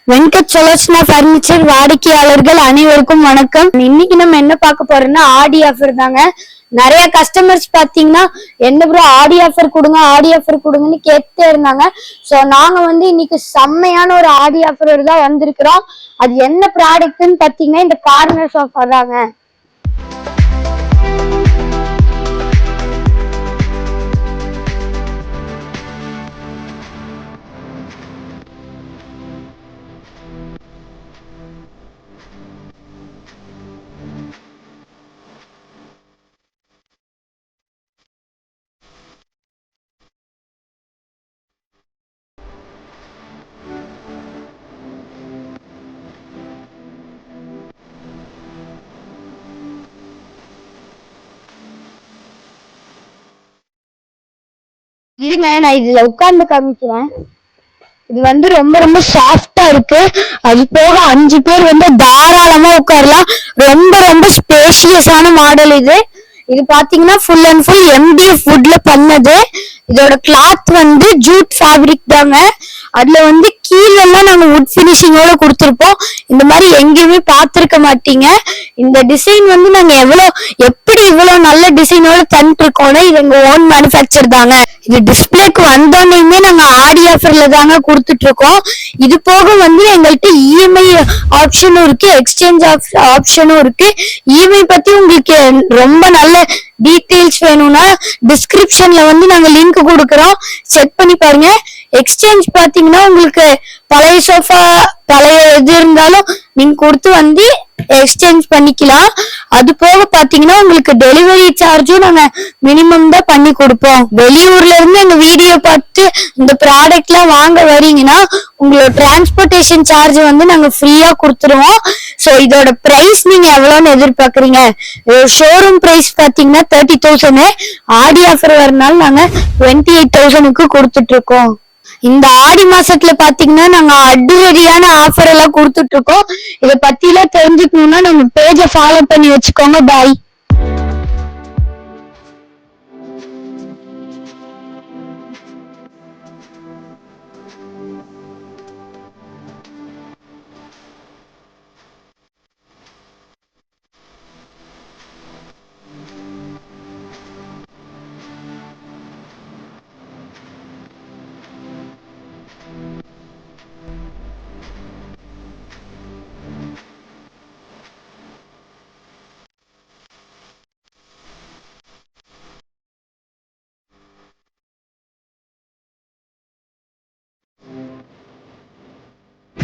Venkat சொலோச்சனா furniture வாடிக்கையாளர்கள் அனைவருக்கும் வணக்கம். இன்னைக்கு நம்ம என்ன பார்க்க போறோம்னா ஆடி ஆஃபர் தாங்க. நிறைய கஸ்டமர்ஸ் பாத்தீங்கன்னா என்ன ப்ரோ ஆடி ஆஃபர் கொடுங்கன்னு கேட்டே இருந்தாங்க. சோ நாங்க இன்னைக்கு செம்மையான ஒரு ஆடி ஆஃபர் தான் வந்திருக்கிறோம். அது என்ன ப்ராடக்ட்னு பாத்தீங்கன்னா இந்த கார்னர் சோஃபா தாங்க. இருங்க நான் இதுல உட்கார்ந்து காமிக்கிறேன். இது ரொம்ப ரொம்ப சாஃப்டா இருக்கு. அது போக 5 பேர் தாராளமா உட்காரலாம். ரொம்ப ரொம்ப ஸ்பேஷியஸான மாடல் இது. இது பாத்தீங்கன்னா ஃபுல் அண்ட் ஃபுல் MDF வுட்ல பண்ணது. இதோட கிளாத் ஜூட் ஃபேப்ரிக் தாங்க. அதுல கீழெல்லாம் நாங்க வுட் பினிஷிங்கோட கொடுத்துருப்போம். இந்த மாதிரி எங்கேயுமே பார்த்திருக்க மாட்டீங்க. இந்த டிசைன் நாங்க எப்படி இவ்வளவு நல்ல டிசைனோட தந்துட்டு இருக்கோம்னா இது எங்க ஓன் மேனுஃபேக்சர் தாங்க. இது டிஸ்பிளேக்கு வந்தோடனே நாங்க ஆடி ஆஃபர்ல தாங்க கொடுத்துட்டு இருக்கோம். இது போக எங்கள்கிட்ட இஎம்ஐ ஆப்ஷனும் இருக்கு, எக்ஸ்சேஞ்ச் ஆப்ஷனும் இருக்கு. இஎம்ஐ பத்தி உங்களுக்கு ரொம்ப நல்ல டீடைல்ஸ் வேணும்னா டிஸ்கிரிப்ஷன்ல நாங்க லிங்க் கொடுக்கறோம், செக் பண்ணி பாருங்க. எக்ஸ்சேஞ்ச் பாத்தீங்கன்னா உங்களுக்கு பழைய சோஃபா பழைய எது இருந்தாலும் நீங்க கொடுத்து எக்ஸ்சேஞ்ச் பண்ணிக்கலாம். அது போக பாத்தீங்கன்னா உங்களுக்கு டெலிவரி சார்ஜும் நாங்க மினிமம் தான் பண்ணி கொடுப்போம். வெளியூர்ல இருந்து எங்க வீடியோ பார்த்து இந்த ப்ராடக்ட் எல்லாம் வாங்க வரீங்கன்னா உங்களோட டிரான்ஸ்போர்டேஷன் சார்ஜ் நாங்க ஃப்ரீயா கொடுத்துருவோம். சோ இதோட பிரைஸ் நீங்க எவ்வளவுன்னு எதிர்பார்க்கறீங்க? ஷோரூம் பிரைஸ் பாத்தீங்கன்னா 30,000. ஆடி ஆஃபர் வரனால நாங்க 28,000க்கு கொடுத்துட்டு இருக்கோம். இந்த ஆடி மாசத்துல பாத்தீங்கன்னா நாங்க அடிரடியான ஆஃபர் எல்லாம் கொடுத்துட்டு இருக்கோம். இத பத்தி எல்லாம் தெரிஞ்சுக்கணும்னா நம்ம பேஜை ஃபாலோ பண்ணி வச்சுக்கோங்க. பாய்.